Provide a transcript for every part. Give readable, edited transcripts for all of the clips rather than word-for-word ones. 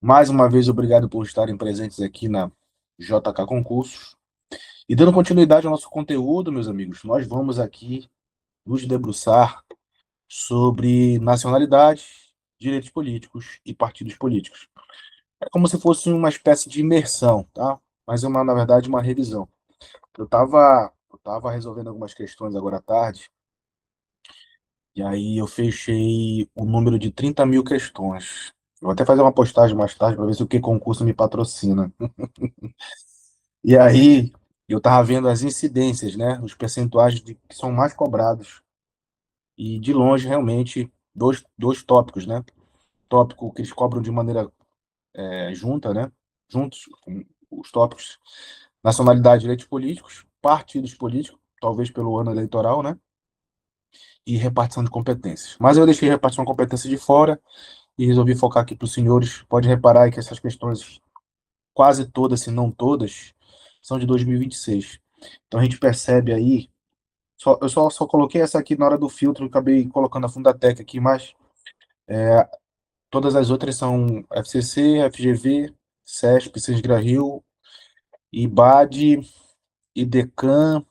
Mais uma vez, obrigado por estarem presentes aqui na JK Concursos. E dando continuidade ao nosso conteúdo, meus amigos, nós vamos aqui nos debruçar sobre nacionalidade, direitos políticos e partidos políticos. É como se fosse uma espécie de imersão, tá? Mas é na verdade, uma revisão. Eu tava resolvendo algumas questões agora à tarde, e aí eu fechei o número de 30 mil questões. Eu vou até fazer uma postagem mais tarde para ver se o que concurso me patrocina. E aí, eu estava vendo as incidências, né? Os percentuais que são mais cobrados. E, de longe, realmente, dois tópicos, né? Tópico que eles cobram de maneira junta, né? Juntos, com os tópicos nacionalidade e direitos políticos, partidos políticos, talvez pelo ano eleitoral, né? E repartição de competências. Mas eu deixei repartição de competências de fora e resolvi focar aqui para os senhores. Pode reparar aí que essas questões, quase todas, se não todas, são de 2026. Então a gente percebe aí. Eu só coloquei essa aqui na hora do filtro, acabei colocando a Fundatec aqui, mas todas as outras são FCC, FGV, CESP, Sesgra-Rio, IBAD, IDECAM,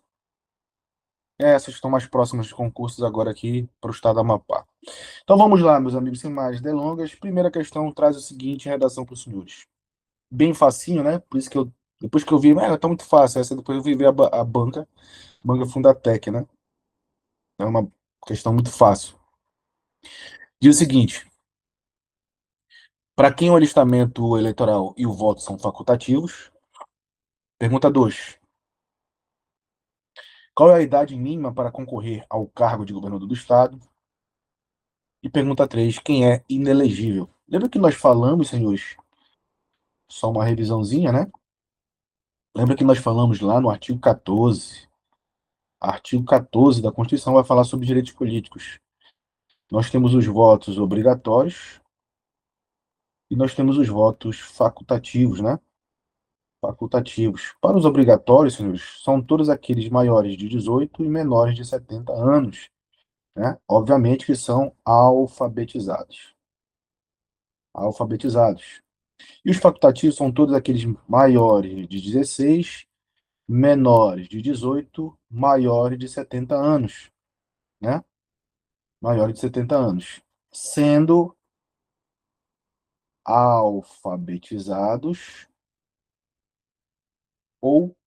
essas estão mais próximas de concursos agora aqui para o estado do Amapá. Então vamos lá, meus amigos, sem mais delongas. Primeira questão traz o seguinte, redação para os senhores. Bem facinho, né? Por isso que depois que eu vi, tá muito fácil, essa depois eu vi ver a banca Fundatec, né? É uma questão muito fácil. Diz o seguinte, para quem o alistamento eleitoral e o voto são facultativos? Pergunta 2. Qual é a idade mínima para concorrer ao cargo de governador do estado? E pergunta 3. Quem é inelegível? Lembra que nós falamos, senhores, só uma revisãozinha, né? Lembra que nós falamos lá no artigo 14. Artigo 14 da Constituição vai falar sobre direitos políticos. Nós temos os votos obrigatórios e nós temos os votos facultativos, né? Facultativos. Para os obrigatórios, senhores, são todos aqueles maiores de 18 e menores de 70 anos, né? Obviamente que são alfabetizados. Alfabetizados. E os facultativos são todos aqueles maiores de 16, menores de 18, maiores de 70 anos, né? Maiores de 70 anos. Sendo alfabetizados ou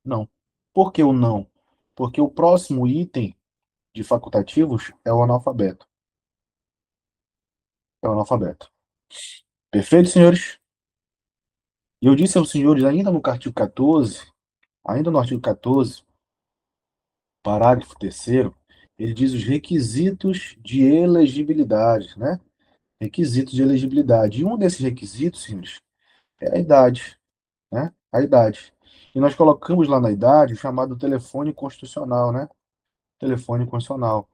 não. Por que o não? Porque o próximo item de facultativos é o analfabeto. É o analfabeto. Perfeito, senhores? E eu disse aos senhores, ainda no artigo 14, parágrafo terceiro, ele diz os requisitos de elegibilidade, né? Requisitos de elegibilidade. E um desses requisitos, senhores, é a idade, né? A idade. E nós colocamos lá na idade o chamado telefone constitucional, né? Telefone constitucional.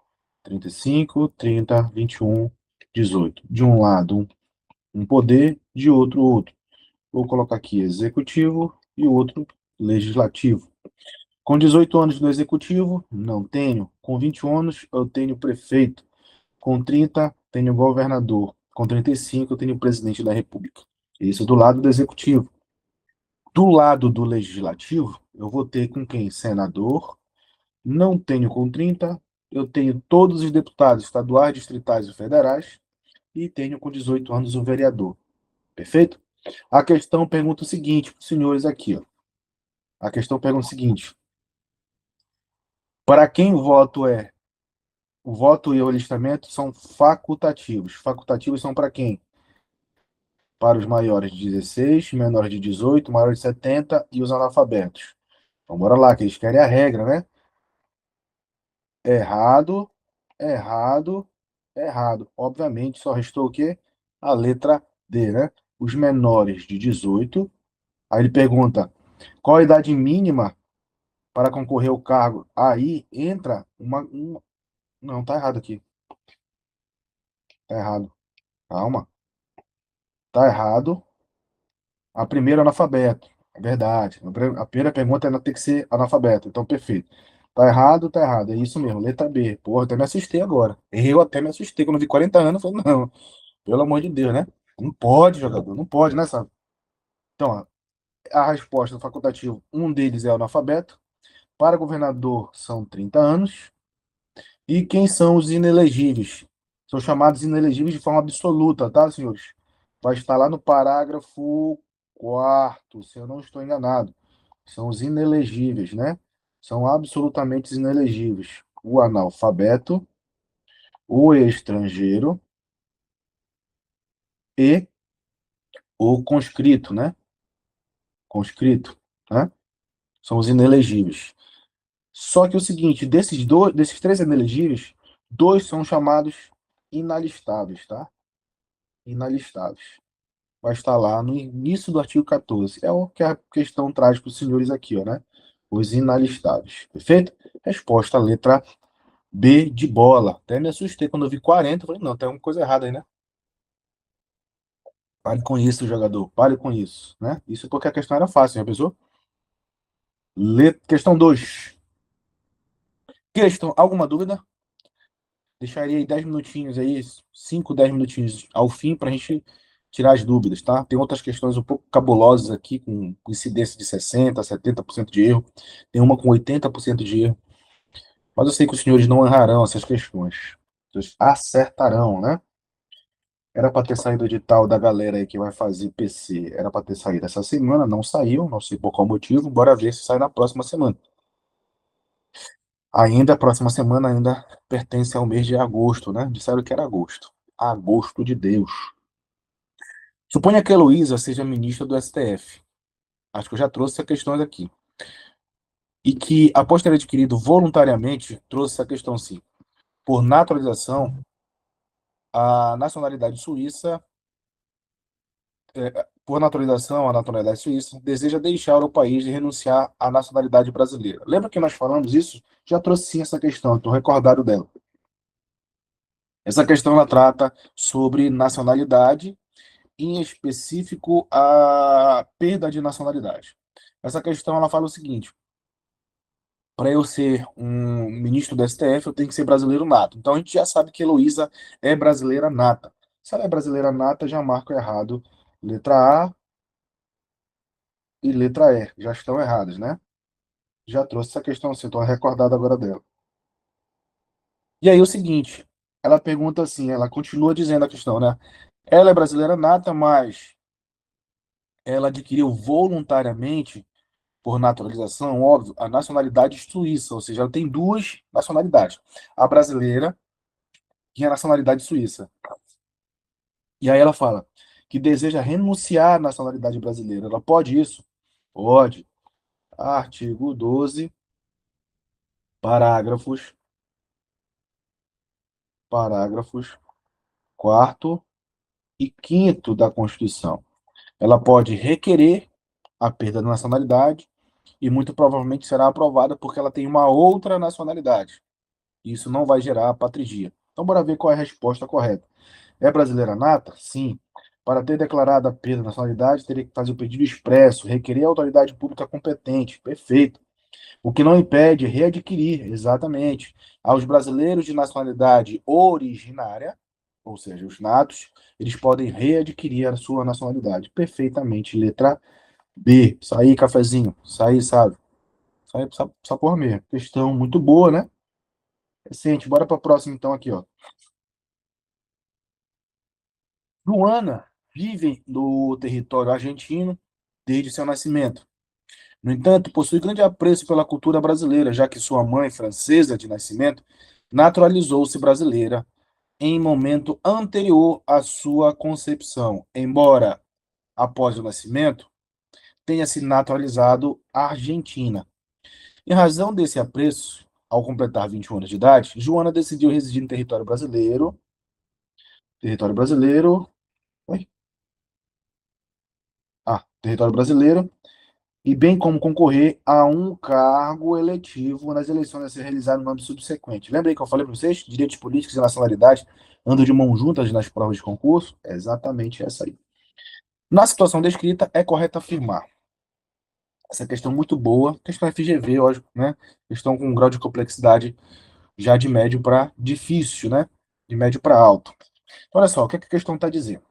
35, 30, 21, 18. De um lado, um poder, de outro. Vou colocar aqui executivo e o outro legislativo. Com 18 anos no executivo, não tenho. Com 21 anos, eu tenho prefeito. Com 30, tenho governador. Com 35, eu tenho presidente da República. Isso do lado do executivo. Do lado do legislativo, eu vou ter com quem? Senador. Não tenho com 30. Eu tenho todos os deputados estaduais, distritais e federais. E tenho com 18 anos o vereador. Perfeito? A questão pergunta o seguinte, para os senhores aqui, ó. A questão pergunta o seguinte: para quem o voto e o alistamento são facultativos. Facultativos são para quem? Para os maiores de 16, menores de 18, maiores de 70 e os analfabetos. Então, bora lá, que eles querem a regra, né? Errado, errado, errado. Obviamente, só restou o quê? A letra D, né? Os menores de 18. Aí ele pergunta: qual a idade mínima para concorrer ao cargo? Aí entra não, tá errado aqui. Tá errado. Calma. Tá errado. A primeira é analfabeto. É verdade. A primeira pergunta ela tem que ser analfabeto. Então, perfeito. Tá errado, tá errado. É isso mesmo. Letra B. Porra, até me assustei agora. Eu até me assustei. Quando eu vi 40 anos, eu falei, não, pelo amor de Deus, né? Não pode, jogador, não pode, né, sabe? Então, ó, a resposta do facultativo, um deles é analfabeto. Para governador são 30 anos. E quem são os inelegíveis? São chamados inelegíveis de forma absoluta, tá, senhores? Vai estar lá no parágrafo quarto, se eu não estou enganado. São os inelegíveis, né? São absolutamente inelegíveis. O analfabeto, o estrangeiro e o conscrito, né? Conscrito, né? São os inelegíveis. Só que é o seguinte, desses três inelegíveis, dois são chamados inalistáveis, tá? Inalistáveis. Vai estar lá no início do artigo 14. É o que a questão traz para os senhores aqui, ó, né? Os inalistáveis. Perfeito? Resposta, letra B de bola. Até me assustei quando eu vi 40. Eu falei, não, tem alguma coisa errada aí, né? Pare com isso, jogador. Pare com isso, né? Isso porque a questão era fácil, já pensou? Questão 2. Alguma dúvida? Deixaria aí 10 minutinhos aí, 5, 10 minutinhos ao fim para a gente tirar as dúvidas, tá? Tem outras questões um pouco cabulosas aqui, com incidência de 60%, 70% de erro. Tem uma com 80% de erro. Mas eu sei que os senhores não errarão essas questões. Vocês acertarão, né? Era para ter saído o edital da galera aí que vai fazer PC. Era para ter saído essa semana, não saiu, não sei por qual motivo. Bora ver se sai na próxima semana. Ainda a próxima semana ainda pertence ao mês de agosto, né? Disseram que era agosto. Agosto de Deus. Suponha que a Heloísa seja ministra do STF. Acho que eu já trouxe essa questão aqui. E que, após ter adquirido voluntariamente, trouxe essa questão sim. Por naturalização, a nacionalidade suíça, por naturalização, a nacionalidade suíça deseja deixar o país e renunciar à nacionalidade brasileira. Lembra que nós falamos isso? Já trouxe sim essa questão, estou recordado dela. Essa questão ela trata sobre nacionalidade, em específico a perda de nacionalidade. Essa questão ela fala o seguinte: para eu ser um ministro do STF, eu tenho que ser brasileiro nato. Então a gente já sabe que Heloísa é brasileira nata. Se ela é brasileira nata, já marco errado. Letra A e letra E já estão erradas, né? Já trouxe essa questão assim, estou recordado agora dela. E aí o seguinte, ela pergunta assim, ela continua dizendo a questão, né? Ela é brasileira nata, mas ela adquiriu voluntariamente, por naturalização, óbvio, a nacionalidade suíça, ou seja, ela tem duas nacionalidades, a brasileira e a nacionalidade suíça. E aí ela fala que deseja renunciar à nacionalidade brasileira. Ela pode isso? Pode. Artigo 12, parágrafos, parágrafos 4º e 5º da Constituição. Ela pode requerer a perda da nacionalidade e muito provavelmente será aprovada porque ela tem uma outra nacionalidade. Isso não vai gerar apatridia. Então, bora ver qual é a resposta correta. É brasileira nata? Sim. Para ter declarado a perda da nacionalidade, teria que fazer o pedido expresso, requerer a autoridade pública competente. Perfeito. O que não impede readquirir, exatamente, aos brasileiros de nacionalidade originária, ou seja, os natos, eles podem readquirir a sua nacionalidade. Perfeitamente. Letra B. Isso aí, cafezinho. Isso aí, sabe? Isso aí, essa porra mesmo. Questão muito boa, né? Recente. Bora para a próxima, então, aqui, ó. Luana vive no território argentino desde seu nascimento. No entanto, possui grande apreço pela cultura brasileira, já que sua mãe, francesa de nascimento, naturalizou-se brasileira em momento anterior à sua concepção, embora, após o nascimento, tenha se naturalizado argentina. Em razão desse apreço, ao completar 21 anos de idade, Joana decidiu residir no território brasileiro, oi? Território brasileiro, e bem como concorrer a um cargo eletivo nas eleições a ser realizadas no ano subsequente. Lembra aí que eu falei para vocês? Direitos políticos e nacionalidade andam de mãos juntas nas provas de concurso? É exatamente essa aí. Na situação descrita, é correto afirmar. Essa questão muito boa, questão FGV, lógico, né? Questão com um grau de complexidade já de médio para difícil, né? De médio para alto. Olha só, o que a questão está dizendo?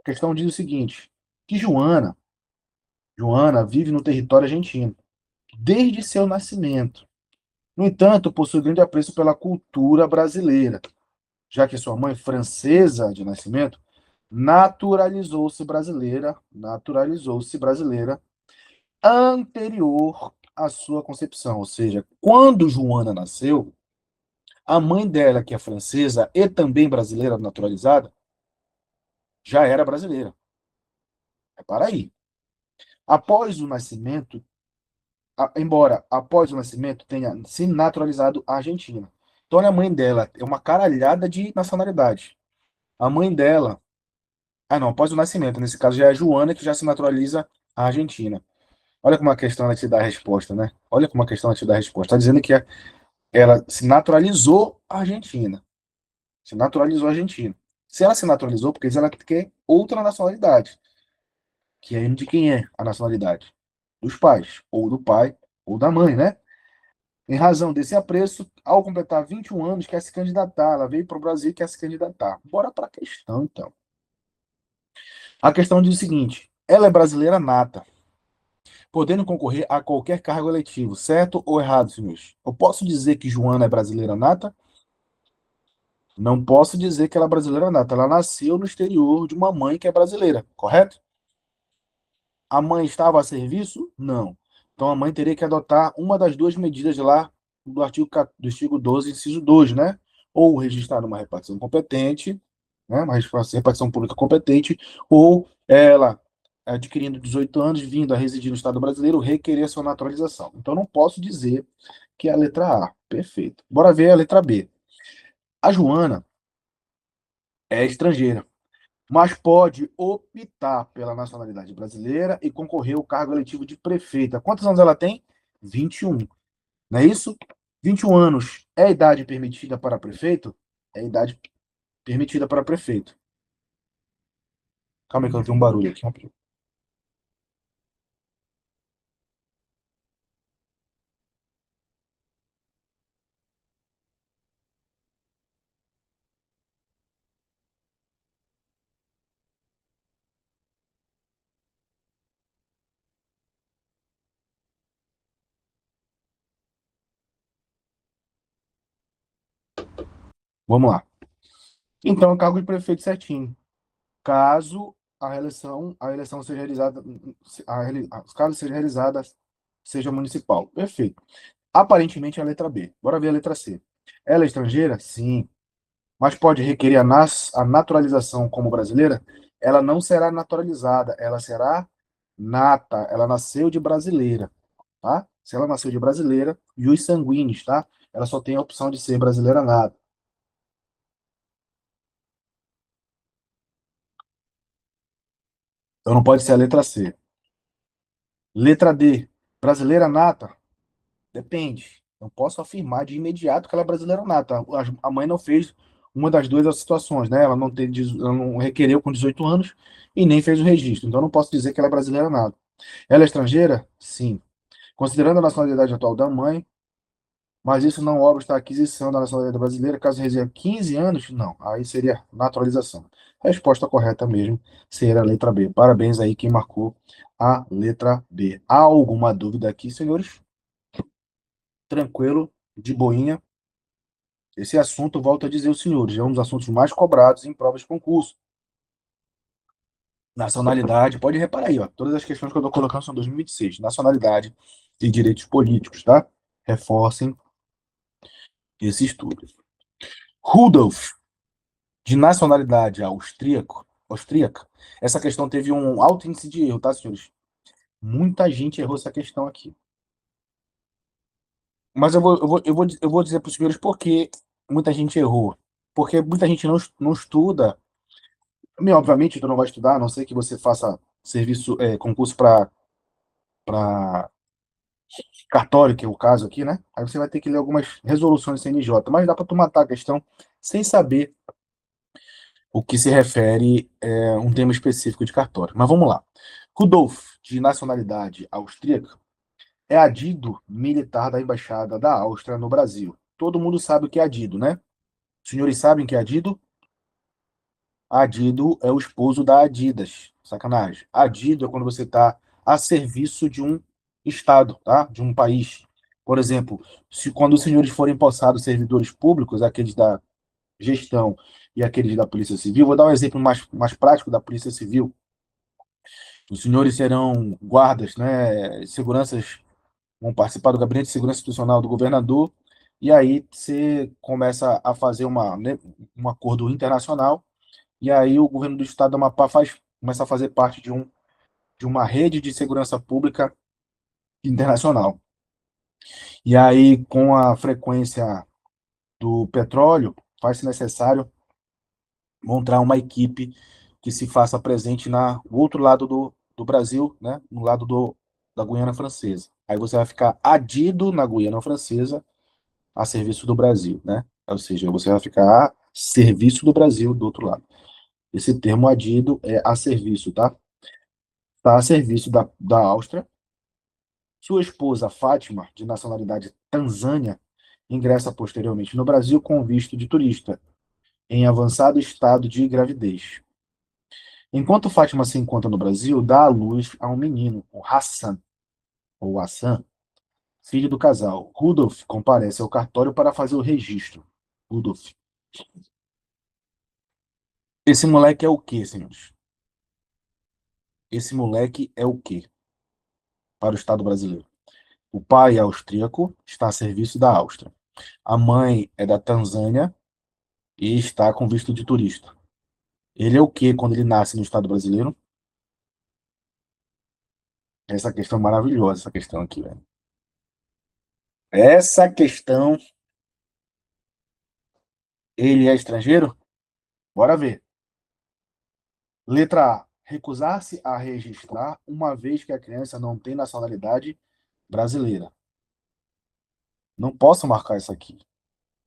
A questão diz o seguinte, que Joana vive no território argentino, desde seu nascimento. No entanto, possui grande apreço pela cultura brasileira, já que sua mãe, francesa de nascimento, naturalizou-se brasileira anterior à sua concepção. Ou seja, quando Joana nasceu, a mãe dela, que é francesa e também brasileira naturalizada, já era brasileira. Repara aí. Após o nascimento, embora após o nascimento tenha se naturalizado a Argentina. Então, a mãe dela é uma caralhada de nacionalidade. A mãe dela. Ah, não, após o nascimento. Nesse caso, já é a Joana que já se naturaliza a Argentina. Olha como a questão ela te dá a resposta, né? Olha como a questão ela te dá a resposta. Está dizendo que ela se naturalizou a Argentina. Se naturalizou a Argentina. Se ela se naturalizou, porque ela quer outra nacionalidade. Que é de quem é a nacionalidade? Dos pais. Ou do pai, ou da mãe, né? Em razão desse apreço, ao completar 21 anos, quer se candidatar. Ela veio para o Brasil e quer se candidatar. Bora para a questão, então. A questão diz o seguinte: ela é brasileira nata, podendo concorrer a qualquer cargo eletivo, certo ou errado, senhores? Eu posso dizer que Joana é brasileira nata? Não posso dizer que ela é brasileira nata. Ela nasceu no exterior de uma mãe que é brasileira, correto? A mãe estava a serviço? Não. Então a mãe teria que adotar uma das duas medidas lá do artigo 12, inciso 2, né? Ou registrar uma repartição competente, né? Uma repartição pública competente, ou ela, adquirindo 18 anos, vindo a residir no Estado brasileiro, requerer sua naturalização. Então não posso dizer que é a letra A. Perfeito. Bora ver a letra B. A Joana é estrangeira, mas pode optar pela nacionalidade brasileira e concorrer ao cargo eletivo de prefeita. Quantos anos ela tem? 21. Não é isso? 21 anos é a idade permitida para prefeito? É a idade permitida para prefeito. Calma aí que eu tenho um barulho aqui. Vamos lá. Então, o cargo de prefeito certinho. Caso a eleição seja realizada, caso seja realizada, seja municipal. Perfeito. Aparentemente é a letra B. Bora ver a letra C. Ela é estrangeira? Sim. Mas pode requerer a naturalização como brasileira? Ela não será naturalizada, ela será nata. Ela nasceu de brasileira, tá? Se ela nasceu de brasileira, jus sanguinis, tá? Ela só tem a opção de ser brasileira nata. Então não pode ser a letra C. Letra D, brasileira nata? Depende. Não posso afirmar de imediato que ela é brasileira nata. A mãe não fez uma das duas situações, né? Ela não requereu com 18 anos e nem fez o registro. Então não posso dizer que ela é brasileira nata. Ela é estrangeira? Sim. Considerando a nacionalidade atual da mãe, mas isso não obsta a aquisição da nacionalidade brasileira, caso resida 15 anos? Não. Aí seria naturalização. Resposta correta mesmo seria a letra B. Parabéns aí quem marcou a letra B. Há alguma dúvida aqui, senhores? Tranquilo, de boinha. Esse assunto, volto a dizer aos senhores, é um dos assuntos mais cobrados em provas de concurso. Nacionalidade, pode reparar aí, ó, todas as questões que eu estou colocando são 2026. Nacionalidade e direitos políticos, tá? Reforcem esse estudo. Rudolf, de nacionalidade austríaca, essa questão teve um alto índice de erro, tá, senhores? Muita gente errou essa questão aqui. Mas eu vou dizer para os senhores por que muita gente errou. Porque muita gente não estuda. Obviamente, tu não vai estudar, a não ser que você faça serviço, concurso para cartório, que é o caso aqui, né? Aí você vai ter que ler algumas resoluções CNJ, mas dá para tu matar a questão sem saber o que se refere um tema específico de cartório. Mas vamos lá. Rudolf, de nacionalidade austríaca, é adido militar da Embaixada da Áustria no Brasil. Todo mundo sabe o que é adido, né? Os senhores sabem o que é adido? Adido é o esposo da Adidas. Sacanagem. Adido é quando você está a serviço de um estado, tá? De um país. Por exemplo, se quando os senhores forem possados servidores públicos, aqueles da gestão e aqueles da Polícia Civil, vou dar um exemplo mais prático da Polícia Civil. Os senhores serão guardas, né? Seguranças vão participar do Gabinete de Segurança Institucional do governador, e aí você começa a fazer né, um acordo internacional, e aí o governo do estado do Amapá começa a fazer parte de uma rede de segurança pública internacional. E aí, com a frequência do petróleo, faz-se necessário montar uma equipe que se faça presente no outro lado do Brasil, né, no lado da Guiana Francesa. Aí você vai ficar adido na Guiana Francesa a serviço do Brasil, né? Ou seja, você vai ficar a serviço do Brasil do outro lado. Esse termo adido é a serviço, tá? Está a serviço da Áustria. Sua esposa, Fátima, de nacionalidade tanzânia, ingressa posteriormente no Brasil com visto de turista, em avançado estado de gravidez. Enquanto Fátima se encontra no Brasil, dá à luz a um menino, o Hassan, ou Hassan, filho do casal. Rudolf comparece ao cartório para fazer o registro. Rudolf. Esse moleque é o quê, senhores? Esse moleque é o quê para o Estado brasileiro? O pai é austríaco, está a serviço da Áustria. A mãe é da Tanzânia e está com visto de turista. Ele é o quê quando ele nasce no Estado brasileiro? Essa questão é maravilhosa, essa questão aqui, velho. Essa questão, ele é estrangeiro? Bora ver. Letra A. Recusar-se a registrar, uma vez que a criança não tem nacionalidade brasileira. Não posso marcar isso aqui.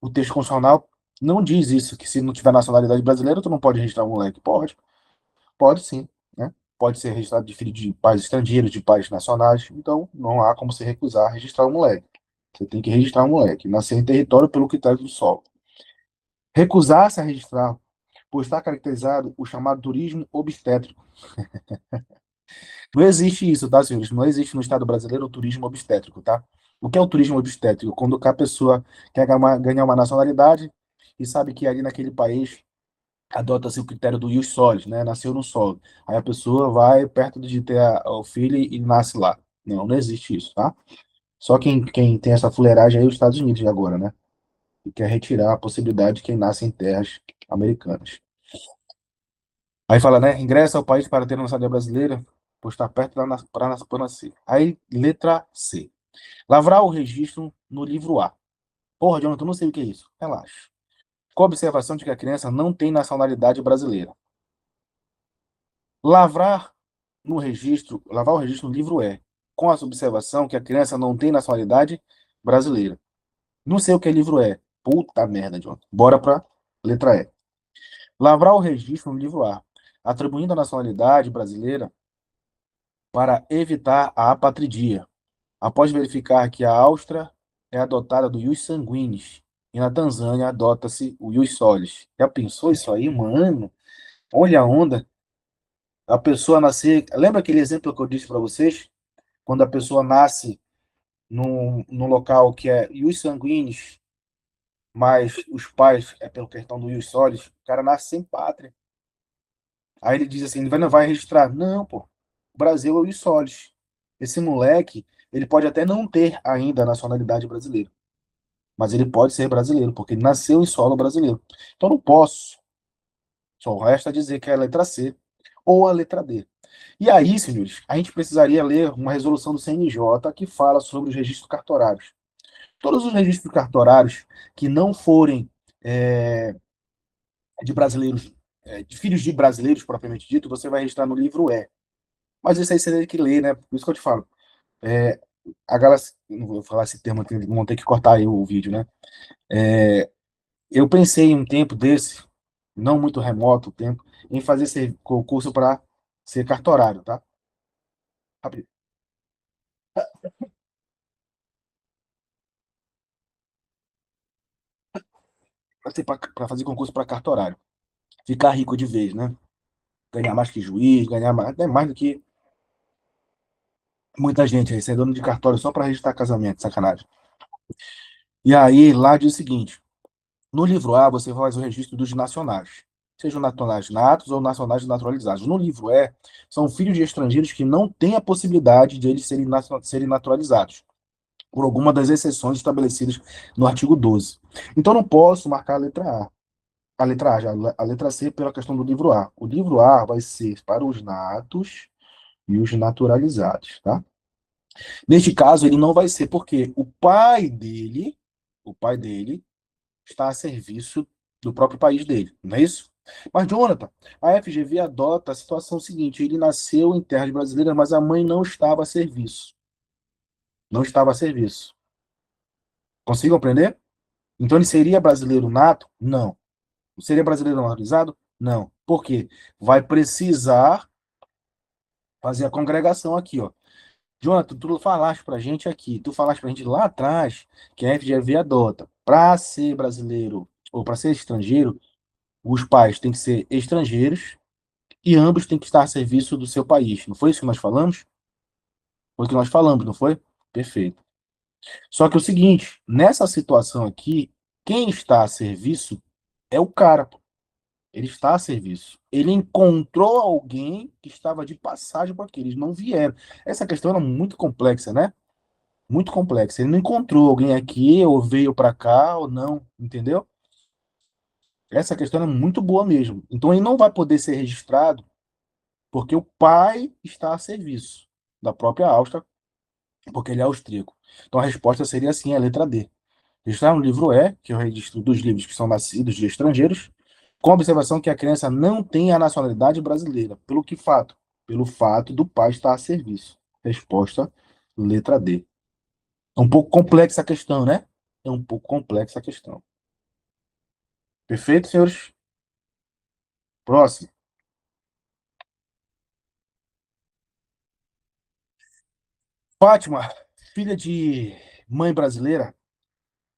O texto constitucional não diz isso, que se não tiver nacionalidade brasileira, tu não pode registrar um moleque. Pode, pode sim, né? Pode ser registrado de filho de pais estrangeiros, de pais nacionais. Então, não há como se recusar a registrar um moleque. Você tem que registrar um moleque. Nascer em território pelo critério do solo. Recusar-se a registrar, por estar caracterizado o chamado turismo obstétrico. Não existe isso, tá, senhores? Não existe no Estado brasileiro o turismo obstétrico, tá? O que é o turismo obstétrico? Quando a pessoa quer ganhar uma nacionalidade e sabe que ali naquele país adota-se o critério do ius soli, né? Nasceu no solo. Aí a pessoa vai perto de ter o filho e nasce lá. Não, não existe isso, tá? Só quem tem essa fuleiragem aí é os Estados Unidos de agora, né? E quer retirar a possibilidade de quem nasce em terras americanas. Aí fala, né? Ingressa ao país para ter nacionalidade brasileira, por estar perto para nascer. Aí, letra C. Lavrar o registro no livro A. Porra, Jonathan, eu não sei o que é isso. Relaxa. Com a observação de que a criança não tem nacionalidade brasileira. Lavar o registro no livro E, com a observação que a criança não tem nacionalidade brasileira. Não sei o que é livro E. Puta merda, Jonathan. Bora pra letra E. Lavrar o registro no livro A, atribuindo a nacionalidade brasileira para evitar a apatridia, após verificar que a Áustria é adotada do ius sanguinis e na Tanzânia adota-se o ius solis. Já pensou isso aí, mano? Olha a onda. A pessoa nascer. Lembra aquele exemplo que eu disse para vocês? Quando a pessoa nasce num local que é ius sanguinis, mas os pais é pelo cartão do ius solis, o cara nasce sem pátria. Aí ele diz assim: ele vai, não vai registrar. Não, pô. O Brasil é o ius solis. Esse moleque, ele pode até não ter ainda a nacionalidade brasileira, mas ele pode ser brasileiro, porque ele nasceu em solo brasileiro. Então não posso. Só resta dizer que é a letra C ou a letra D. E aí, senhores, a gente precisaria ler uma resolução do CNJ que fala sobre os registros cartorários. Todos os registros cartorários que não forem é, de brasileiros, de filhos de brasileiros propriamente dito, você vai registrar no livro E. Mas isso aí você tem que ler, né? Por isso que eu te falo. É, a galera, não vou falar esse termo, vão ter que cortar aí o vídeo, né? É, eu pensei em um tempo desse, não muito remoto o tempo, em fazer esse concurso para ser cartorário, tá? Para fazer concurso para cartorário. ficar rico de vez, né? Ganhar mais que juiz, ganhar mais, até mais do que muita gente aí, ser dono de cartório só para registrar casamento, sacanagem. E aí, lá diz o seguinte: no livro A, você faz o registro dos nacionais, sejam nacionais natos ou nacionais naturalizados. No livro E, são filhos de estrangeiros que não têm a possibilidade de eles serem naturalizados, por alguma das exceções estabelecidas no artigo 12. Então, não posso marcar a letra A, já, a letra C pela questão do livro A. O livro A vai ser para os natos e os naturalizados, tá? Neste caso, ele não vai ser porque o pai dele está a serviço do próprio país dele, não é isso? Mas, Jonathan, a FGV adota a situação seguinte: ele nasceu em terras brasileiras, mas a mãe não estava a serviço. Não estava a serviço. Consigo compreender? Então, ele seria brasileiro nato? Não. Seria brasileiro naturalizado? Não. Por quê? Vai precisar fazer a congregação aqui, ó. Jonathan, tu falaste pra gente aqui, tu falaste pra gente lá atrás que a FGV adota para ser brasileiro ou para ser estrangeiro, os pais têm que ser estrangeiros e ambos têm que estar a serviço do seu país. Não foi isso que nós falamos? Foi o que nós falamos, não foi? Perfeito. Só que é o seguinte, nessa situação aqui, quem está a serviço é o cara, pô. Ele está a serviço. Ele encontrou alguém que estava de passagem por aqui. Eles não vieram. Essa questão era muito complexa, né? Muito complexa. Ele não encontrou alguém aqui, ou veio para cá, ou não, entendeu? Essa questão é muito boa mesmo. Então ele não vai poder ser registrado porque o pai está a serviço da própria Áustria, porque ele é austríaco. Então a resposta seria assim, a letra D. Registrar no livro E, que é o registro dos livros que são nascidos de estrangeiros, com a observação que a criança não tem a nacionalidade brasileira. Pelo que fato? Pelo fato do pai estar a serviço. Resposta, letra D. É um pouco complexa a questão, né? É um pouco complexa a questão. Perfeito, senhores? Próximo. Fátima, filha de mãe brasileira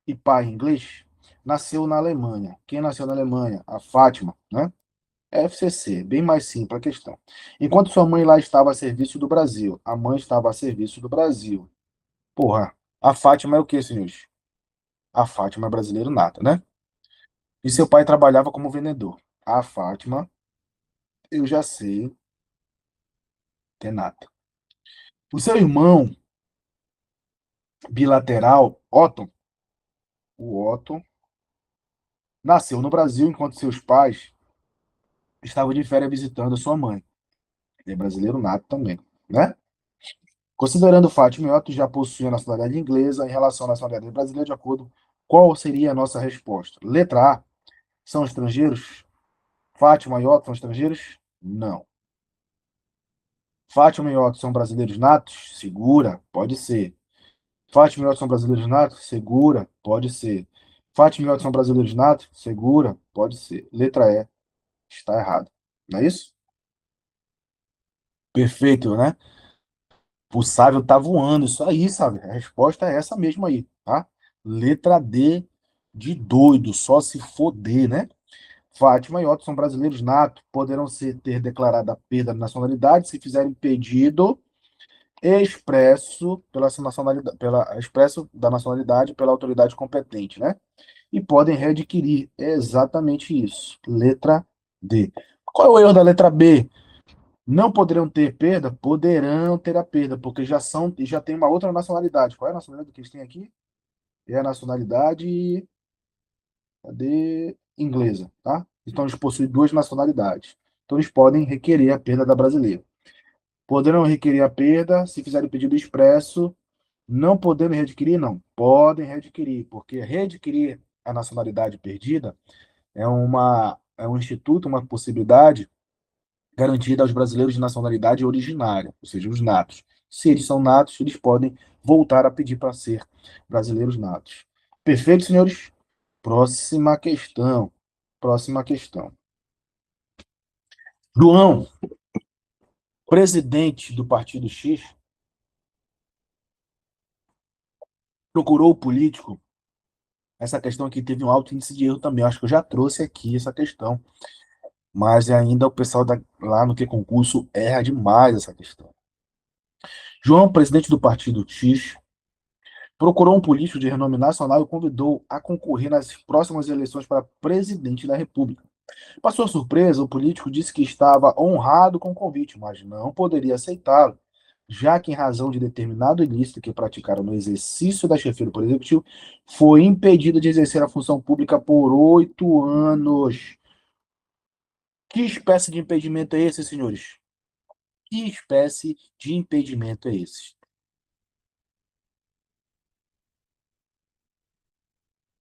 e pai inglês, nasceu na Alemanha. Quem nasceu na Alemanha? A Fátima, né? FCC, bem mais simples a questão. Enquanto sua mãe lá estava a serviço do Brasil, a mãe estava a serviço do Brasil. Porra, a Fátima é o quê, senhores? A Fátima é brasileiro nata, né? E seu pai trabalhava como vendedor. A Fátima, eu já sei que é nata. O seu irmão bilateral, o Otton, nasceu no Brasil enquanto seus pais estavam de férias visitando a sua mãe. Ele é brasileiro nato também, né? Considerando Fátima e Otto já possuem a nacionalidade inglesa em relação à nacionalidade brasileira, de acordo, qual seria a nossa resposta? Letra A, são estrangeiros? Fátima e Otto são estrangeiros? Não. Fátima e Otto são brasileiros natos? Segura, pode ser. Fátima e Otto são brasileiros natos? Segura, pode ser. Fátima e Otto são brasileiros natos? Segura, pode ser. Letra E, está errado. Não é isso? Perfeito, né? O sábio tá voando, isso aí, sabe? A resposta é essa mesmo aí, tá? Letra D de doido, só se foder, né? Fátima e Otto são brasileiros natos, poderão ter declarado a perda de nacionalidade se fizerem pedido expresso expresso da nacionalidade pela autoridade competente, né? E podem readquirir exatamente isso. Letra D. Qual é o erro da letra B? Não poderão ter perda? Poderão ter a perda, porque já tem uma outra nacionalidade. Qual é a nacionalidade que eles têm aqui? É a nacionalidade, cadê? Inglesa, tá? Então eles possuem duas nacionalidades. Então eles podem requerer a perda da brasileira. Poderão requerer a perda se fizerem pedido expresso. Não podendo readquirir, não. Podem readquirir, porque readquirir a nacionalidade perdida é um instituto, uma possibilidade garantida aos brasileiros de nacionalidade originária, ou seja, os natos. Se eles são natos, eles podem voltar a pedir para ser brasileiros natos. Perfeito, senhores? Próxima questão. Próxima questão. João, presidente do Partido X, procurou o político. Essa questão aqui teve um alto índice de erro também. Eu acho que eu já trouxe aqui essa questão. Mas ainda o pessoal lá no que concurso erra demais essa questão. João, presidente do partido X, procurou um político de renome nacional e o convidou a concorrer nas próximas eleições para presidente da República. Para sua surpresa, o político disse que estava honrado com o convite, mas não poderia aceitá-lo, já que, em razão de determinado ilícito que praticaram no exercício da chefia do Poder Executivo, foi impedido de exercer a função pública por 8 anos. Que espécie de impedimento é esse, senhores? Que espécie de impedimento é esse?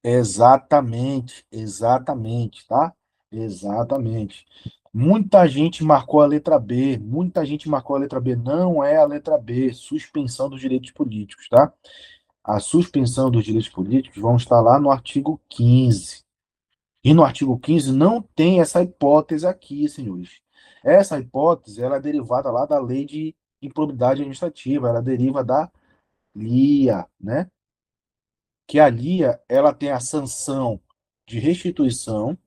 Exatamente, exatamente, tá? Exatamente. Muita gente marcou a letra B, muita gente marcou a letra B, não é a letra B, suspensão dos direitos políticos, tá? A suspensão dos direitos políticos vão estar lá no artigo 15. E no artigo 15 não tem essa hipótese aqui, senhores. Essa hipótese, ela é derivada lá da lei de improbidade administrativa, ela deriva da LIA, né? Que a LIA, ela tem a sanção de restituição,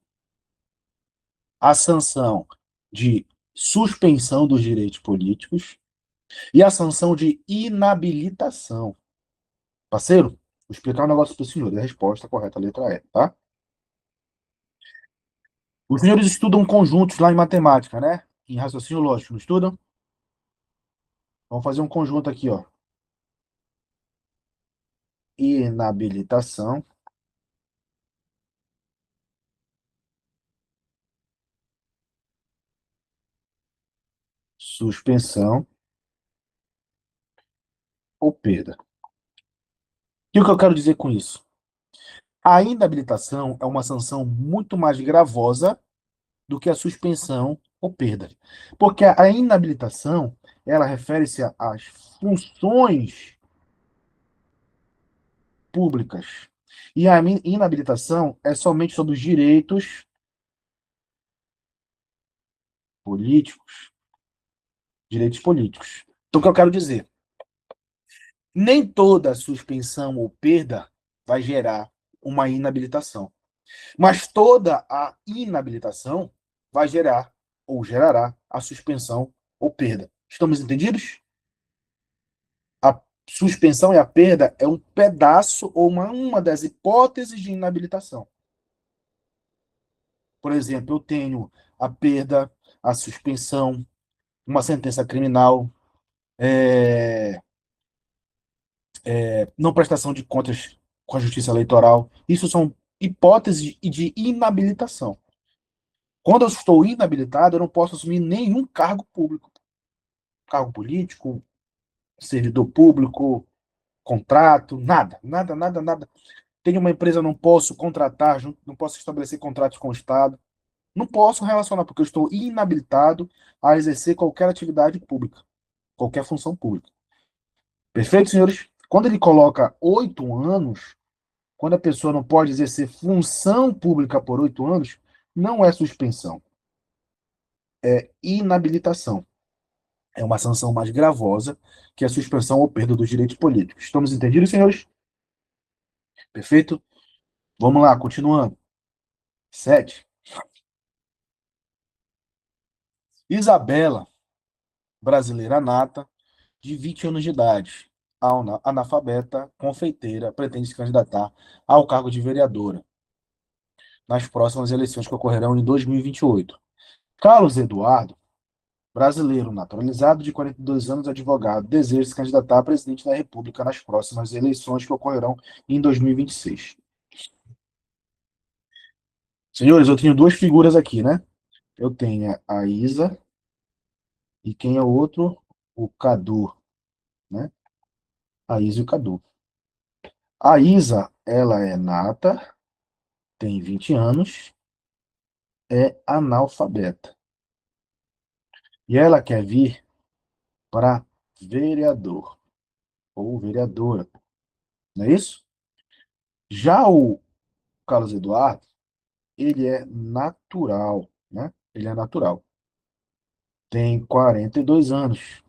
a sanção de suspensão dos direitos políticos e a sanção de inabilitação. Parceiro, vou explicar um negócio para o senhor. A resposta correta, a letra E, tá? Os senhores estudam conjuntos lá em matemática, né? Em raciocínio lógico, não estudam? Vamos fazer um conjunto aqui, ó. Inabilitação, suspensão ou perda. E o que eu quero dizer com isso? A inabilitação é uma sanção muito mais gravosa do que a suspensão ou perda. Porque a inabilitação, ela refere-se às funções públicas. E a inabilitação é somente sobre os direitos políticos. Direitos políticos. Então, o que eu quero dizer? Nem toda suspensão ou perda vai gerar uma inabilitação. Mas toda a inabilitação vai gerar ou gerará a suspensão ou perda. Estamos entendidos? A suspensão e a perda é um pedaço ou uma das hipóteses de inabilitação. Por exemplo, eu tenho a perda, a suspensão, uma sentença criminal, é, não prestação de contas com a justiça eleitoral. Isso são hipóteses de inabilitação. Quando eu estou inabilitado, eu não posso assumir nenhum cargo público. Cargo político, servidor público, contrato, nada, nada, nada, nada. Tenho uma empresa, não posso contratar, não posso estabelecer contratos com o Estado. Não posso relacionar, porque eu estou inabilitado a exercer qualquer atividade pública, qualquer função pública. Perfeito, senhores? Quando ele coloca 8 anos, quando a pessoa não pode exercer função pública por 8 anos, não é suspensão, é inabilitação. É uma sanção mais gravosa que a suspensão ou perda dos direitos políticos. Estamos entendidos, senhores? Perfeito? Vamos lá, continuando. 7. Isabela, brasileira nata, de 20 anos de idade, analfabeta, confeiteira, pretende se candidatar ao cargo de vereadora nas próximas eleições que ocorrerão em 2028. Carlos Eduardo, brasileiro naturalizado de 42 anos, advogado, deseja se candidatar a presidente da República nas próximas eleições que ocorrerão em 2026. Senhores, eu tenho duas figuras aqui, né? Eu tenho a Isa e quem é o outro? O Cadu, né? A Isa e o Cadu. A Isa, ela é nata, tem 20 anos, é analfabeta. E ela quer vir para vereador ou vereadora, não é isso? Já o Carlos Eduardo, ele é natural, né? Ele é natural. Tem 42 anos.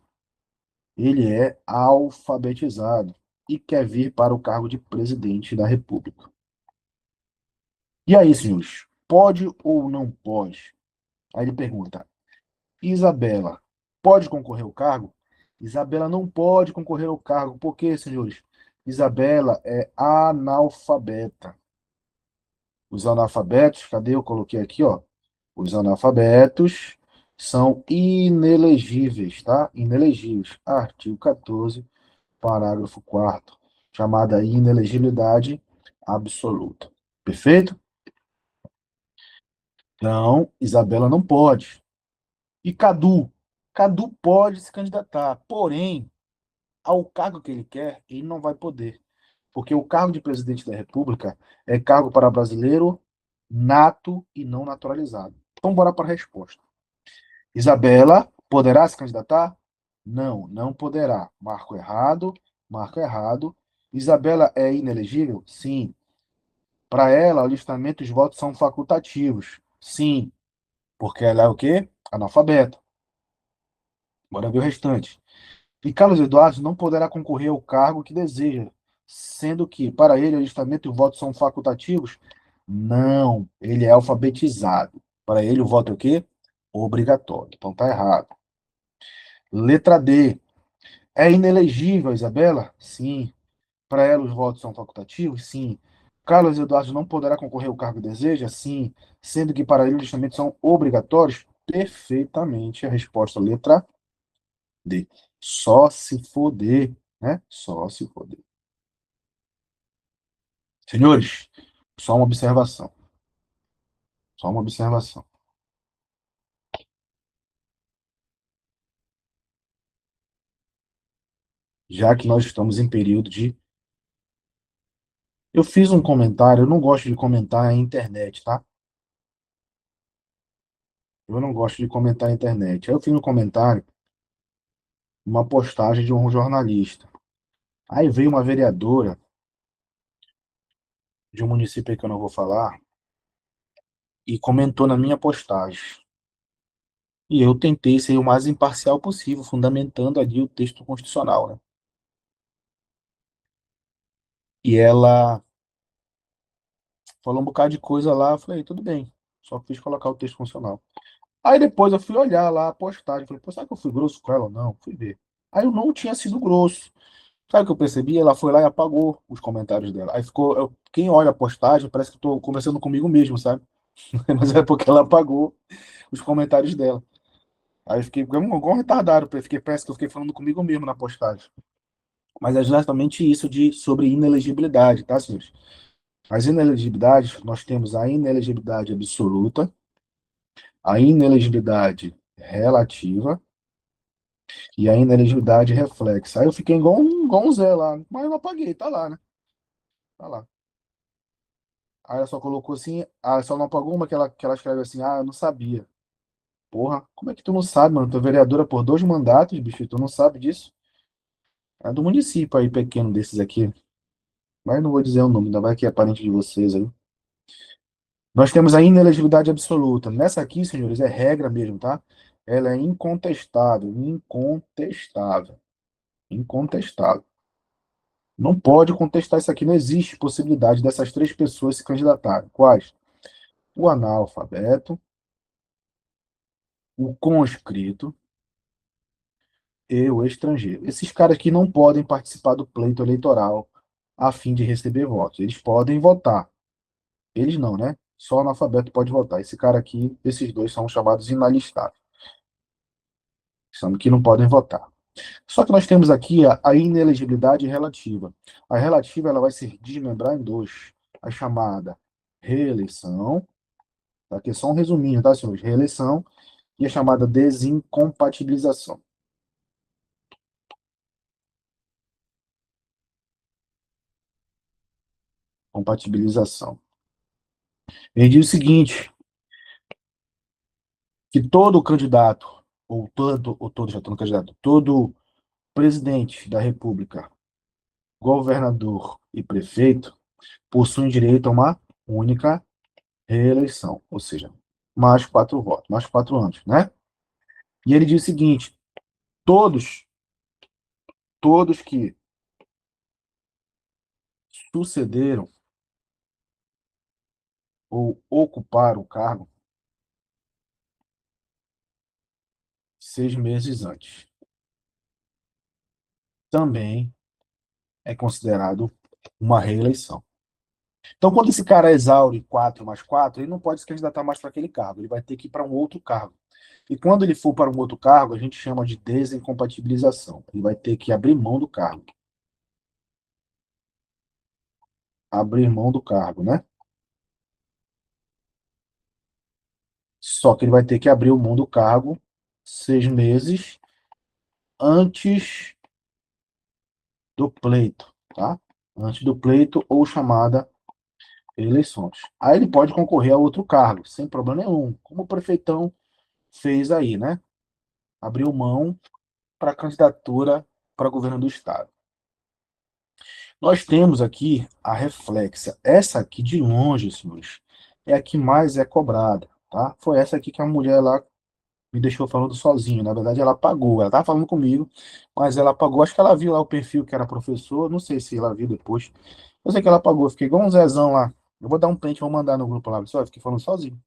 Ele é alfabetizado e quer vir para o cargo de presidente da República. E aí, senhores, pode ou não pode? Aí ele pergunta: Isabela pode concorrer ao cargo? Isabela não pode concorrer ao cargo. Por quê, senhores? Isabela é analfabeta. Os analfabetos, cadê? Eu coloquei aqui, ó. Os analfabetos são inelegíveis, tá? Inelegíveis. Artigo 14, parágrafo 4º, chamada inelegibilidade absoluta. Perfeito? Então, Isabela não pode. E Cadu? Cadu pode se candidatar, porém, ao cargo que ele quer, ele não vai poder. Porque o cargo de presidente da República é cargo para brasileiro nato e não naturalizado. Então, bora para a resposta. Isabela poderá se candidatar? Não, não poderá. Marco errado, marco errado. Isabela é inelegível? Sim. Para ela, o listamento dos votos são facultativos. Sim, porque ela é o quê? Analfabeta. Bora ver o restante. E Carlos Eduardo não poderá concorrer ao cargo que deseja, sendo que, para ele, o alistamento e o voto são facultativos? Não, ele é alfabetizado. Para ele, o voto é o quê? Obrigatório. Então tá errado. Letra D. É inelegível, Isabela? Sim. Para ela, os votos são facultativos? Sim. Carlos Eduardo não poderá concorrer ao cargo que deseja? Sim. Sendo que para ele, os listamentos são obrigatórios? Perfeitamente. A resposta, letra D. Só se foder, né? Só se foder. Senhores, só uma observação. Só uma observação. Já que nós estamos em período de. Eu fiz um comentário, eu não gosto de comentar na internet, tá? Eu não gosto de comentar na internet. Aí eu fiz um comentário, uma postagem de um jornalista. Aí veio uma vereadora de um município que eu não vou falar e comentou na minha postagem. E eu tentei ser o mais imparcial possível, fundamentando ali o texto constitucional, né? E ela falou um bocado de coisa lá, eu falei, tudo bem, só fiz colocar o texto constitucional. Aí depois eu fui olhar lá a postagem, falei, pô, será que eu fui grosso com ela ou não? Fui ver. Aí eu não tinha sido grosso. Sabe o que eu percebi? Ela foi lá e apagou os comentários dela. Aí ficou, quem olha a postagem parece que estou conversando comigo mesmo, sabe? Mas é porque ela apagou os comentários dela. Aí eu fiquei igual um retardado, parece que eu fiquei falando comigo mesmo na postagem. Mas é exatamente isso sobre inelegibilidade, tá, senhores? As inelegibilidades, nós temos a inelegibilidade absoluta, a inelegibilidade relativa e a inelegibilidade reflexa. Aí eu fiquei igual um Zé lá, mas eu apaguei, tá lá, né? Tá lá. Aí ela só colocou assim, só não apagou uma que ela escreve assim, eu não sabia. Porra, como é que tu não sabe, mano? Tu é vereadora por 2 mandatos, bicho, tu não sabe disso? É do município aí pequeno desses aqui. Mas não vou dizer o nome, ainda vai que é parente de vocês aí. Nós temos a inelegibilidade absoluta. Nessa aqui, senhores, é regra mesmo, tá? Ela é incontestável, incontestável, incontestável. Não pode contestar isso aqui, não existe possibilidade dessas 3 pessoas se candidatarem. Quais? O analfabeto, o conscrito e o estrangeiro. Esses caras aqui não podem participar do pleito eleitoral a fim de receber votos. Eles podem votar. Eles não, né? Só o analfabeto pode votar. Esse cara aqui, esses dois são chamados inalistáveis. São que não podem votar. Só que nós temos aqui a inelegibilidade relativa. A relativa ela vai se desmembrar em dois. A chamada reeleição, tá? Aqui é só um resuminho, tá, senhores? Reeleição e a chamada desincompatibilização. Compatibilização. Ele diz o seguinte, que todo candidato, ou todo, já estou no candidato, todo presidente da República, governador e prefeito possuem direito a uma única reeleição, ou seja, mais 4 votos, mais 4 anos, né? E ele diz o seguinte: todos, todos que sucederam ou ocuparam o cargo 6 meses antes. Também é considerado uma reeleição. Então, quando esse cara exaure 4 mais 4, ele não pode se candidatar mais para aquele cargo, ele vai ter que ir para um outro cargo. E quando ele for para um outro cargo, a gente chama de desincompatibilização. Ele vai ter que abrir mão do cargo. Abrir mão do cargo, né? Só que ele vai ter que abrir mão do cargo 6 meses antes do pleito, tá? Antes do pleito ou chamada eleições. Aí ele pode concorrer a outro cargo, sem problema nenhum, como o prefeitão fez aí, né? Abriu mão para a candidatura para governo do estado. Nós temos aqui a reflexa. Essa aqui, de longe, senhores, é a que mais é cobrada, tá? Foi essa aqui que a mulher lá me deixou falando sozinho. Na verdade, ela apagou. Ela estava falando comigo, mas ela apagou. Acho que ela viu lá o perfil que era professor. Não sei se ela viu depois. Eu sei que ela apagou. Fiquei igual um Zezão lá. Eu vou dar um print, vou mandar no grupo lá, pessoal. Fiquei falando sozinho.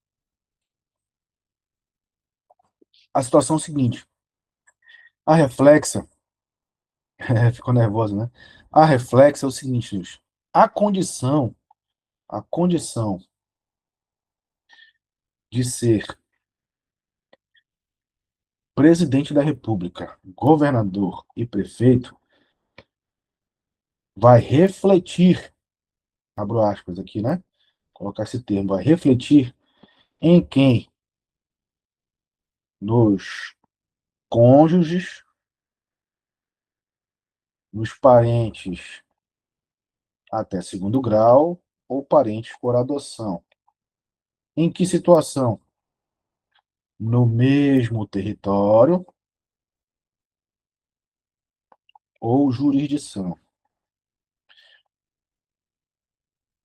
A situação é o seguinte. A reflexa, ficou nervosa, né? A reflexa é o seguinte, senhores. A condição de ser presidente da República, governador e prefeito vai refletir, abro aspas aqui, né? Colocar esse termo, vai refletir em quem? Nos cônjuges, nos parentes até segundo grau ou parentes por adoção. Em que situação? No mesmo território ou jurisdição.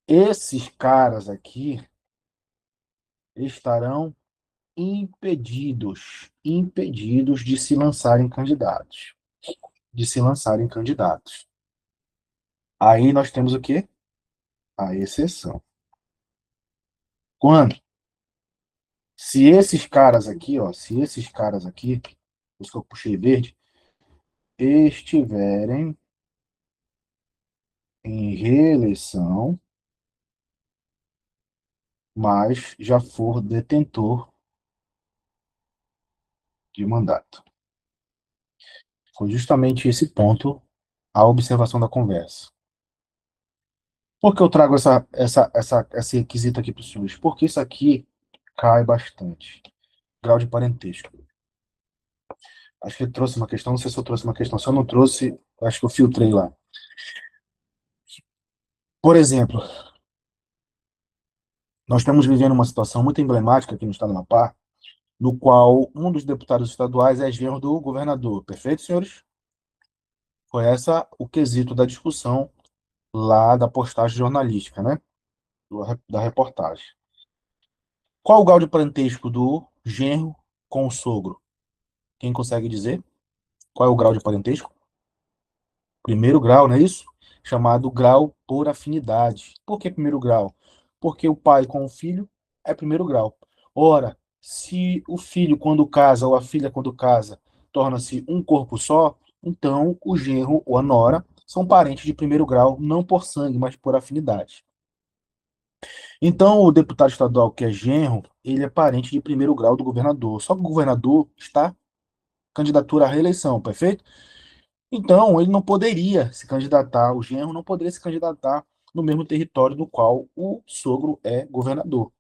Esses caras aqui estarão impedidos de se lançarem candidatos. De se lançarem candidatos. Aí nós temos o quê? A exceção. Quando? Se esses caras aqui, ó, se esses caras aqui, os que eu puxei verde, estiverem em reeleição, mas já for detentor de mandato. Foi justamente esse ponto a observação da conversa. Por que eu trago esse requisito aqui para os senhores? Porque isso aqui cai bastante. Grau de parentesco. Acho que eu trouxe uma questão, não sei se eu trouxe uma questão. Se eu não trouxe, acho que eu filtrei lá. Por exemplo, nós estamos vivendo uma situação muito emblemática aqui no estado do Amapá, no qual um dos deputados estaduais é genro do governador. Perfeito, senhores? Foi essa o quesito da discussão lá da postagem jornalística, né? Da reportagem. Qual o grau de parentesco do genro com o sogro? Quem consegue dizer? Qual é o grau de parentesco? Primeiro grau, não é isso? Chamado grau por afinidade. Por que primeiro grau? Porque o pai com o filho é primeiro grau. Ora, se o filho, quando casa, ou a filha, quando casa, torna-se um corpo só, então o genro ou a nora são parentes de primeiro grau, não por sangue, mas por afinidade. Então, o deputado estadual que é genro, ele é parente de primeiro grau do governador. Só que o governador está candidatura à reeleição, perfeito? Então, ele não poderia se candidatar, o genro não poderia se candidatar no mesmo território do qual o sogro é governador.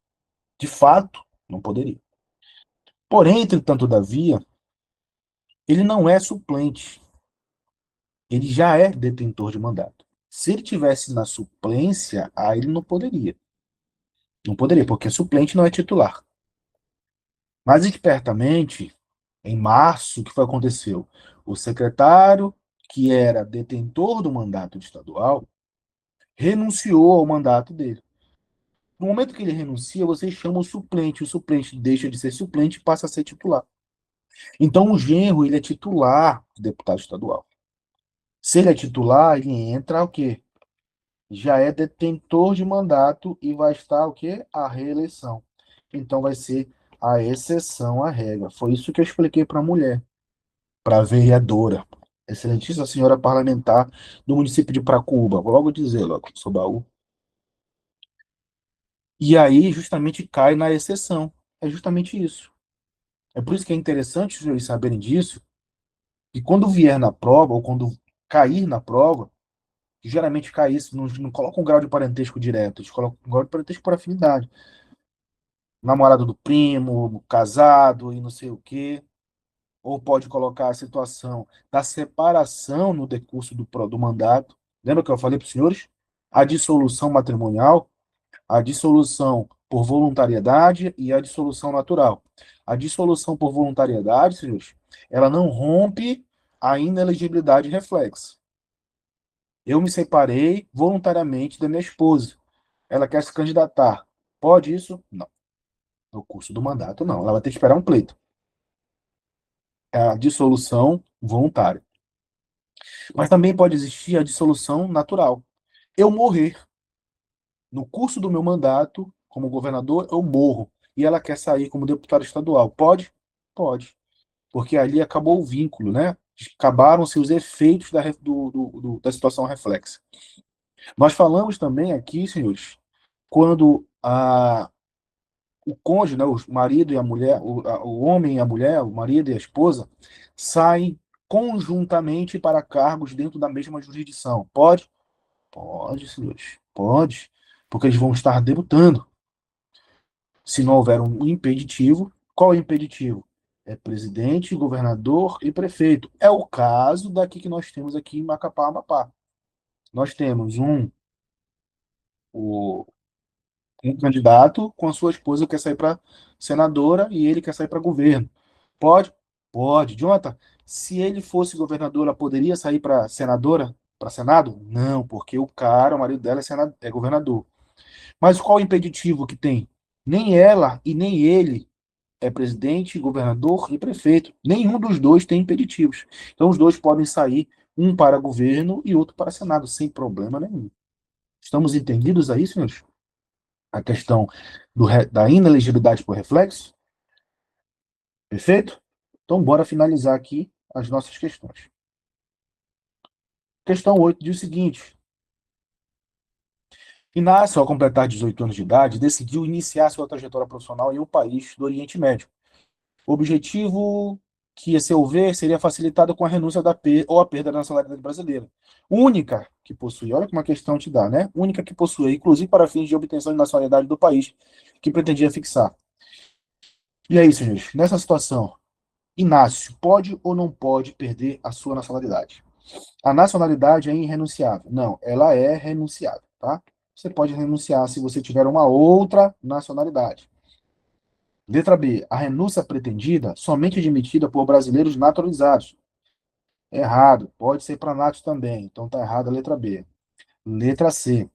De fato, não poderia. Porém, entretanto, todavia, ele não é suplente. Ele já é detentor de mandato. Se ele tivesse na suplência, aí ele não poderia. Não poderia, porque suplente não é titular. Mas espertamente, em março, o que foi aconteceu? O secretário, que era detentor do mandato estadual, renunciou ao mandato dele. No momento que ele renuncia, vocês chamam o suplente deixa de ser suplente e passa a ser titular. Então, o genro, ele é titular do deputado estadual. Se ele é titular, ele entra o quê? Já é detentor de mandato e vai estar o quê? A reeleição. Então, vai ser a exceção à regra. Foi isso que eu expliquei para a mulher. para vereadora. Excelentíssima senhora parlamentar do município de Pracuúba. Vou logo dizer, logo, sou baú. E aí, justamente, cai na exceção. É justamente isso. É por isso que é interessante os senhores saberem disso, e quando vier na prova, ou quando cair na prova, que geralmente cai isso, não coloca um grau de parentesco direto, eles colocam um grau de parentesco por afinidade. Namorado do primo, casado e não sei o quê. Ou pode colocar a situação da separação no decurso do mandato. Lembra que eu falei para os senhores? A dissolução matrimonial, a dissolução por voluntariedade e a dissolução natural. A dissolução por voluntariedade, senhores, ela não rompe a inelegibilidade reflexa. Eu me separei voluntariamente da minha esposa. Ela quer se candidatar. Pode isso? Não. No curso do mandato, não. Ela vai ter que esperar um pleito. É a dissolução voluntária. Mas também pode existir a dissolução natural. Eu morrer. No curso do meu mandato, como governador, eu morro. E ela quer sair como deputada estadual. Pode? Pode. Porque ali acabou o vínculo, né? Acabaram-se os efeitos da situação reflexa. Nós falamos também aqui, senhores, quando o cônjuge, né, o marido e a mulher, o homem e a mulher, o marido e a esposa, saem conjuntamente para cargos dentro da mesma jurisdição. Pode? Pode, senhores. Pode. Porque eles vão estar debutando. Se não houver um impeditivo, qual é o impeditivo? É presidente, governador e prefeito. É o caso daqui que nós temos aqui em Macapá, Amapá. Nós temos o, um candidato com a sua esposa que quer sair para senadora e ele quer sair para governo. Pode? Pode. Jonathan, se ele fosse governador, ela poderia sair para senadora, para senado? Não, porque o cara, o marido dela é governador. Mas qual o impeditivo que tem? Nem ela e nem ele é presidente, governador e prefeito. Nenhum dos dois tem impeditivos. Então os dois podem sair, um para governo e outro para senado, sem problema nenhum. Estamos entendidos aí, senhores? A questão da inelegibilidade por reflexo? Perfeito? Então, bora finalizar aqui as nossas questões. Questão 8 diz o seguinte: Inácio, ao completar 18 anos de idade, decidiu iniciar sua trajetória profissional em um país do Oriente Médio. O objetivo que, a seu ver, seria facilitado com a renúncia ou a perda da nacionalidade brasileira. Única que possui, olha como a questão te dá, né? Única que possui, inclusive para fins de obtenção de nacionalidade do país que pretendia fixar. E aí, senhores, nessa situação, Inácio pode ou não pode perder a sua nacionalidade? A nacionalidade é irrenunciável. Não, ela é renunciável, tá? Você pode renunciar se você tiver uma outra nacionalidade. Letra B. A renúncia pretendida somente admitida por brasileiros naturalizados. Errado. Pode ser para natos também. Então tá errada a letra B. Letra C.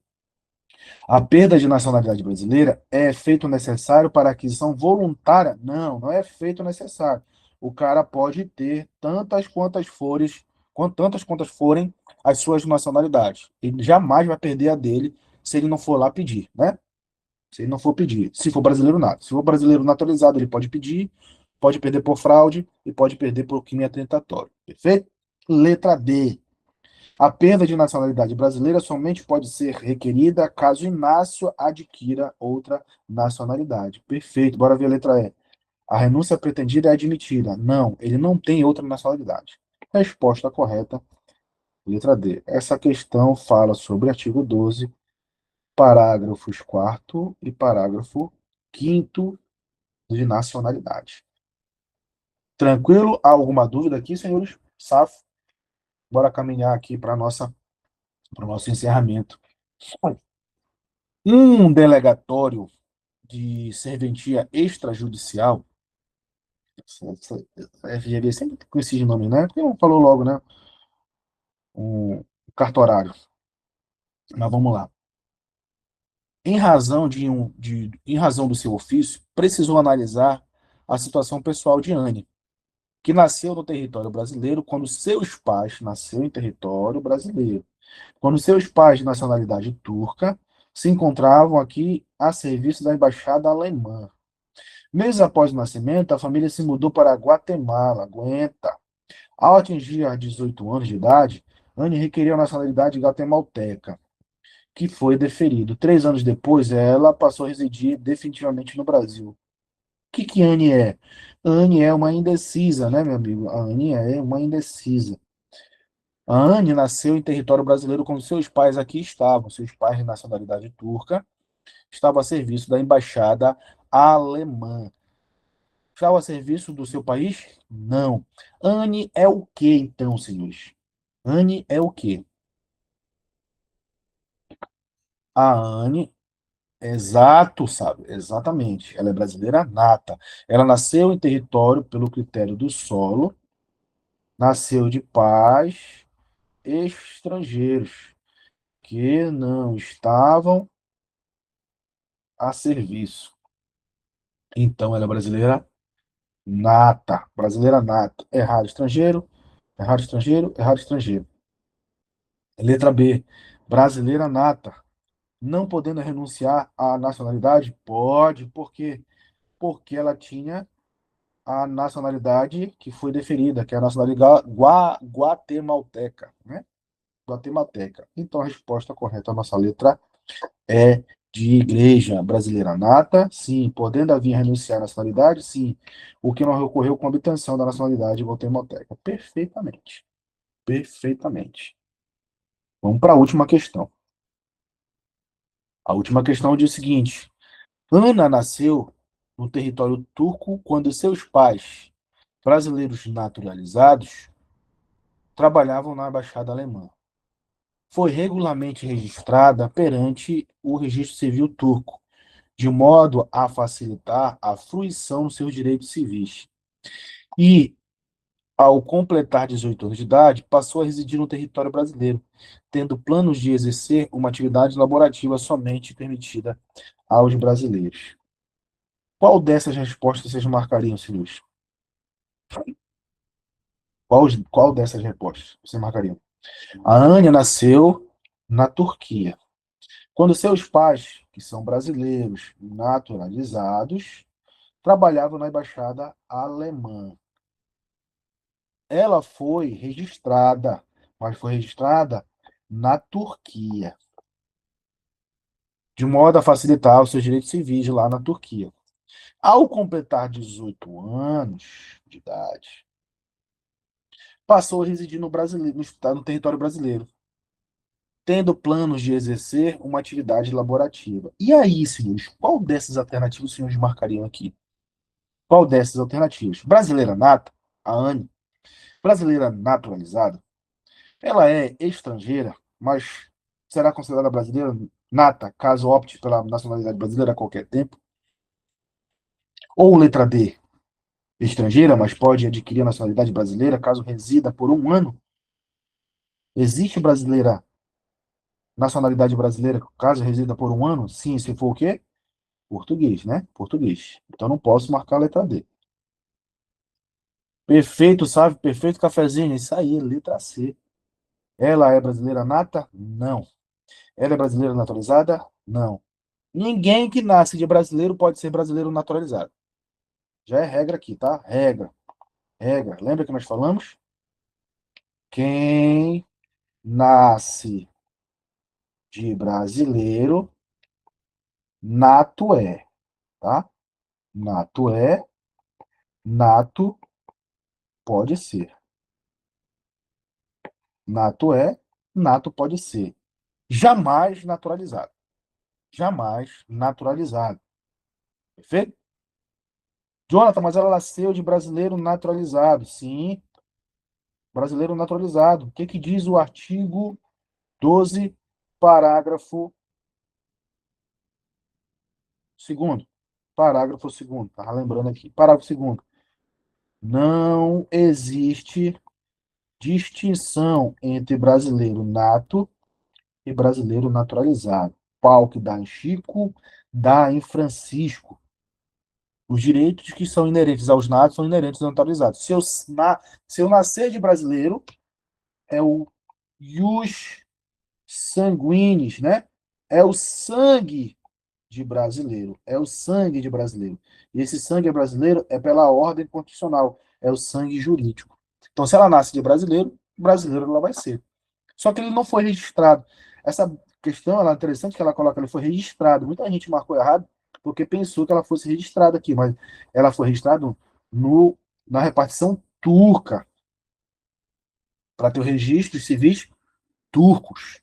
A perda de nacionalidade brasileira é feito necessário para aquisição voluntária? Não, não é feito necessário. O cara pode ter tantas quantas forem as suas nacionalidades. Ele jamais vai perder a dele se ele não for lá pedir, né? Se ele não for pedir. Se for brasileiro, nada. Se for brasileiro naturalizado, ele pode pedir, pode perder por fraude e pode perder por crime atentatório. Perfeito? Letra D. A perda de nacionalidade brasileira somente pode ser requerida caso Inácio adquira outra nacionalidade. Perfeito. Bora ver a letra E. A renúncia pretendida é admitida. Não, ele não tem outra nacionalidade. Resposta correta, letra D. Essa questão fala sobre artigo 12, parágrafos 4º e parágrafo 5º de nacionalidade. Tranquilo? Há alguma dúvida aqui, senhores? Safo? Bora caminhar aqui para o nosso encerramento. Um delegatório de serventia extrajudicial, FGV sempre com esse nome, né? Porque não falou logo, né? Um cartorário. Mas vamos lá. Em razão do seu ofício, precisou analisar a situação pessoal de Anne, que nasceu no território brasileiro quando seus pais nasceu em território brasileiro, quando seus pais de nacionalidade turca se encontravam aqui a serviço da embaixada alemã. Meses após o nascimento, a família se mudou para Guatemala. Aguenta. Ao atingir os 18 anos de idade, Anne requeriu a nacionalidade guatemalteca, que foi deferido. 3 anos depois, ela passou a residir definitivamente no Brasil. O que Anne é? Anne é uma indecisa, né, meu amigo? A Anne é uma indecisa. A Anne nasceu em território brasileiro quando seus pais aqui estavam. Seus pais de nacionalidade turca estavam a serviço da embaixada alemã. Estava a serviço do seu país? Não. Anne é o que, então, senhores? Anne é o quê? A Anne, exato, sabe? Exatamente. Ela é brasileira nata. Ela nasceu em território pelo critério do solo, nasceu de pais estrangeiros que não estavam a serviço. Então, ela é brasileira nata. Brasileira nata. Errado, estrangeiro. Errado, estrangeiro. Errado, estrangeiro. Letra B. Brasileira nata. Não podendo renunciar à nacionalidade? Pode. Por quê? Porque ela tinha a nacionalidade que foi deferida, que é a nacionalidade guatemalteca, né? Guatemalteca. Então, a resposta correta à nossa letra é de igreja brasileira nata, sim. Podendo vir renunciar à nacionalidade, sim. O que não ocorreu com a obtenção da nacionalidade guatemalteca. Perfeitamente. Perfeitamente. Vamos para a última questão. A última questão diz o seguinte: Ana nasceu no território turco quando seus pais, brasileiros naturalizados, trabalhavam na embaixada alemã. Foi regularmente registrada perante o registro civil turco, de modo a facilitar a fruição dos seus direitos civis. E, ao completar 18 anos de idade, passou a residir no território brasileiro, tendo planos de exercer uma atividade laborativa somente permitida aos brasileiros. Qual dessas respostas vocês marcariam, senhores? Qual dessas respostas vocês marcariam? A Ania nasceu na Turquia. Quando seus pais, que são brasileiros naturalizados, trabalhavam na embaixada alemã. Ela foi registrada, mas foi registrada na Turquia, de modo a facilitar os seus direitos civis lá na Turquia. Ao completar 18 anos de idade, passou a residir no território brasileiro, tendo planos de exercer uma atividade laborativa. E aí, senhores, qual dessas alternativas os senhores marcariam aqui? Qual dessas alternativas? Brasileira nata, a Anne, brasileira naturalizada, ela é estrangeira, mas será considerada brasileira nata, caso opte pela nacionalidade brasileira a qualquer tempo? Ou letra D, estrangeira, mas pode adquirir a nacionalidade brasileira caso resida por um ano? Existe brasileira, nacionalidade brasileira caso resida por um ano? Sim, se for o quê? Português, né? Português. Então não posso marcar a letra D. Perfeito, sabe? Perfeito cafezinho. Isso aí, letra C. Ela é brasileira nata? Não. Ela é brasileira naturalizada? Não. Ninguém que nasce de brasileiro pode ser brasileiro naturalizado. Já é regra aqui, tá? Regra. Regra. Lembra que nós falamos? Quem nasce de brasileiro, nato é, tá? Nato é, nato pode ser. Nato é, nato pode ser. Jamais naturalizado. Jamais naturalizado. Perfeito? Jonathan, mas ela nasceu de brasileiro naturalizado. Sim, brasileiro naturalizado. O que que diz o artigo 12, parágrafo segundo? Parágrafo segundo. Estava lembrando aqui. Parágrafo segundo. Não existe distinção entre brasileiro nato e brasileiro naturalizado. Pau que dá em Chico, dá em Francisco. Os direitos que são inerentes aos natos são inerentes aos naturalizados. Se eu nascer de brasileiro, é o ius sanguinis, né? É o sangue de brasileiro. É o sangue de brasileiro. E esse sangue brasileiro é pela ordem constitucional. É o sangue jurídico. Então, se ela nasce de brasileiro, brasileiro ela vai ser. Só que ele não foi registrado. Essa questão ela é interessante que ela coloca, ele foi registrado. Muita gente marcou errado porque pensou que ela fosse registrada aqui, mas ela foi registrada no, na repartição turca, para ter o registro civis turcos.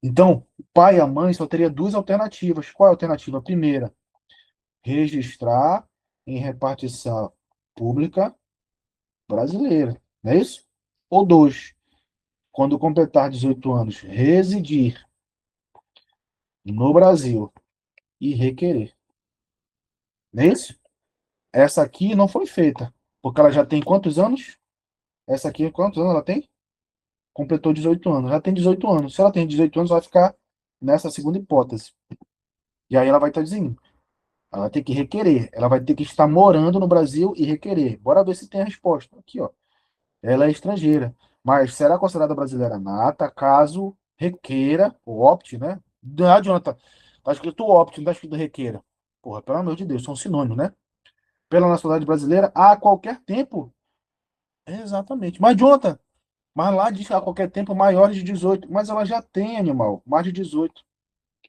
Então, o pai e a mãe só teria duas alternativas. Qual é a alternativa? A primeira, registrar em repartição pública brasileira. Não é isso? Ou dois, quando completar 18 anos, residir no Brasil e requerer. Não é isso? Essa aqui não foi feita, porque ela já tem quantos anos? Essa aqui, quantos anos ela tem? Completou 18 anos. Já tem 18 anos. Se ela tem 18 anos, vai ficar nessa segunda hipótese. E aí ela vai estar dizendo, ela vai ter que requerer. Ela vai ter que estar morando no Brasil e requerer. Bora ver se tem a resposta. Aqui, ó. Ela é estrangeira, mas será considerada brasileira nata caso requeira, ou opte, né? Não adianta. Tá escrito opte, não tá escrito requeira. Porra, pelo amor de Deus, são sinônimos, né? Pela nacionalidade brasileira a qualquer tempo. Exatamente. Mas, Jonathan, mas lá diz que a qualquer tempo maiores de 18. Mas ela já tem, animal, mais de 18.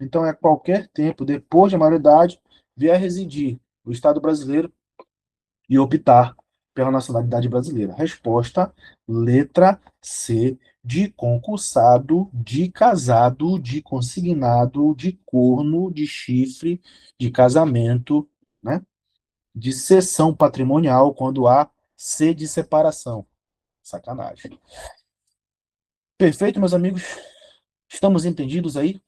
Então é qualquer tempo, depois da maioridade, vier residir no Estado brasileiro e optar pela nacionalidade brasileira. Resposta, letra C, de concursado, de casado, de consignado, de corno, de chifre, de casamento, né? De cessão patrimonial quando há C de separação. Sacanagem. Perfeito, meus amigos? Estamos entendidos aí?